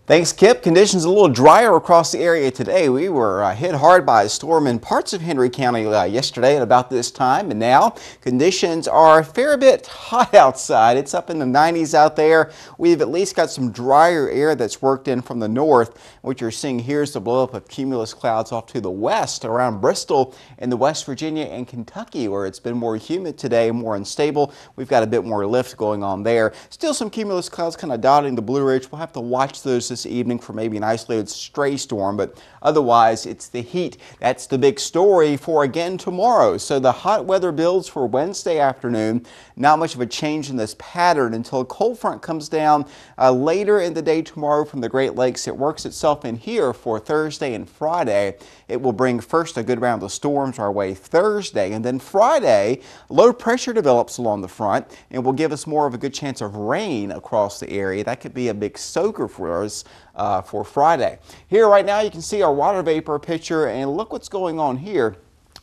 Thanks, Kip. Conditions a little drier across the area today. We were hit hard by a storm in parts of Henry County yesterday at about this time, and now conditions are a fair bit hot outside. It's up in the 90s out there. We've at least got some drier air that's worked in from the north. What you're seeing here is the blowup of cumulus clouds off to the west around Bristol in the West Virginia and Kentucky, where it's been more humid today, more unstable. We've got a bit more lift going on there. Still some cumulus clouds kind of dotting the Blue Ridge. We'll have to watch those this evening for maybe an isolated stray storm, but otherwise it's the heat. That's the big story for again tomorrow. So the hot weather builds for Wednesday afternoon. Not much of a change in this pattern until a cold front comes down later in the day tomorrow from the Great Lakes. It works itself in here for Thursday and Friday. It will bring first a good round of storms our way Thursday, and then Friday low pressure develops along the front and will give us more of a good chance of rain across the area. That could be a big soaker for us for Friday. Here right now you can see our water vapor picture, and look what's going on here.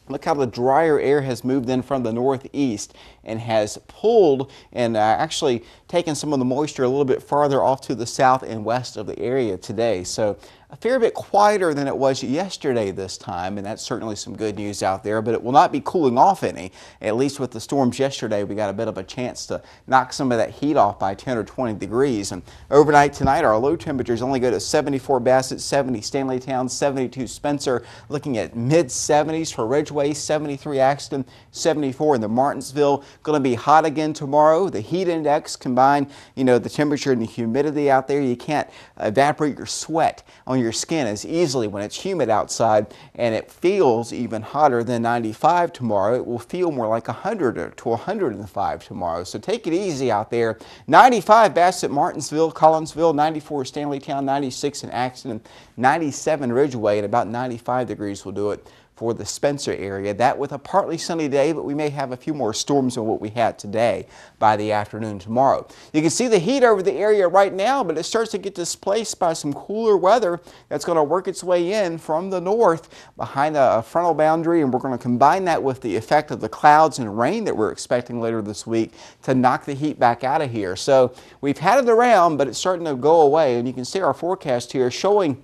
Look how the drier air has moved in from the northeast and has pulled and actually taken some of the moisture a little bit farther off to the south and west of the area today. So a fair bit quieter than it was yesterday this time, and that's certainly some good news out there, but it will not be cooling off any. At least with the storms yesterday, we got a bit of a chance to knock some of that heat off by 10 or 20 degrees. And overnight tonight, our low temperatures only go to 74 Bassett, 70 Stanleytown, 72 Spencer, looking at mid-70s for Ridgeway, 73 Axton, 74 in the Martinsville. Going to be hot again tomorrow. The heat index combined, the temperature and the humidity out there, you can't evaporate your sweat on your skin as easily when it's humid outside, and it feels even hotter than 95 tomorrow. It will feel more like 100 to 105 tomorrow. So take it easy out there. 95 Bassett, Martinsville, Collinsville, 94 Stanleytown, 96 in Axton, 97 Ridgeway, and about 95 degrees will do it for the Spencer area. That with a partly sunny day, but we may have a few more storms than what we had today by the afternoon tomorrow. You can see the heat over the area right now, but it starts to get displaced by some cooler weather that's going to work its way in from the north behind a frontal boundary, and we're going to combine that with the effect of the clouds and rain that we're expecting later this week to knock the heat back out of here. So we've had it around, but it's starting to go away, and you can see our forecast here showing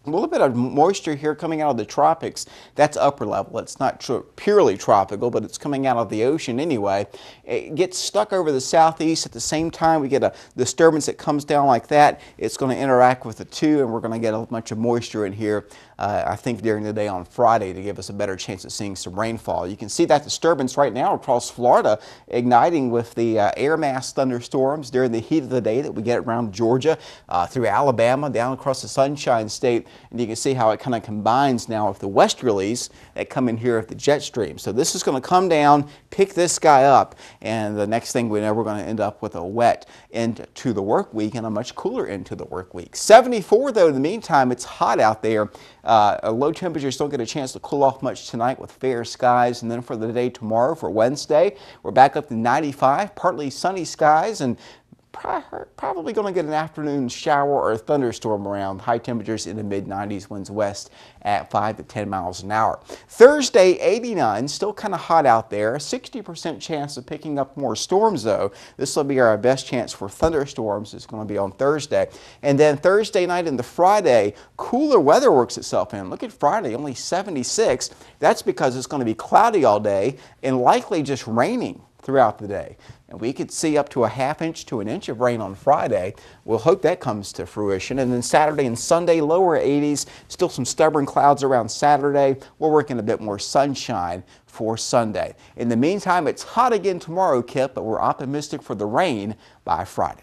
a little bit of moisture here coming out of the tropics. That's upper level. It's not purely tropical, but it's coming out of the ocean anyway. It gets stuck over the southeast. At the same time, we get a disturbance that comes down like that. It's going to interact with the two, and we're going to get a bunch of moisture in here, I think, during the day on Friday to give us a better chance of seeing some rainfall. You can see that disturbance right now across Florida, igniting with the air mass thunderstorms during the heat of the day that we get around Georgia, through Alabama, down across the Sunshine State. And you can see how it kind of combines now with the westerlies that come in here with the jet stream. So this is going to come down, pick this guy up, and the next thing we know, we're going to end up with a wet end to the work week and a much cooler end to the work week. 74 though, in the meantime, it's hot out there. Low temperatures don't get a chance to cool off much tonight with fair skies, and then for the day tomorrow, for Wednesday, we're back up to 95, partly sunny skies, and probably going to get an afternoon shower or a thunderstorm around. High temperatures in the mid-90s, winds west at 5 to 10 miles an hour. Thursday, 89, still kind of hot out there. 60% chance of picking up more storms though. This will be our best chance for thunderstorms. It's going to be on Thursday. And then Thursday night into Friday, cooler weather works itself in. Look at Friday, only 76. That's because it's going to be cloudy all day and likely just raining throughout the day. And we could see up to a ½ inch to an inch of rain on Friday. We'll hope that comes to fruition. And then Saturday and Sunday, lower 80s, still some stubborn clouds around Saturday. We're working a bit more sunshine for Sunday. In the meantime, it's hot again tomorrow, Kip, but we're optimistic for the rain by Friday.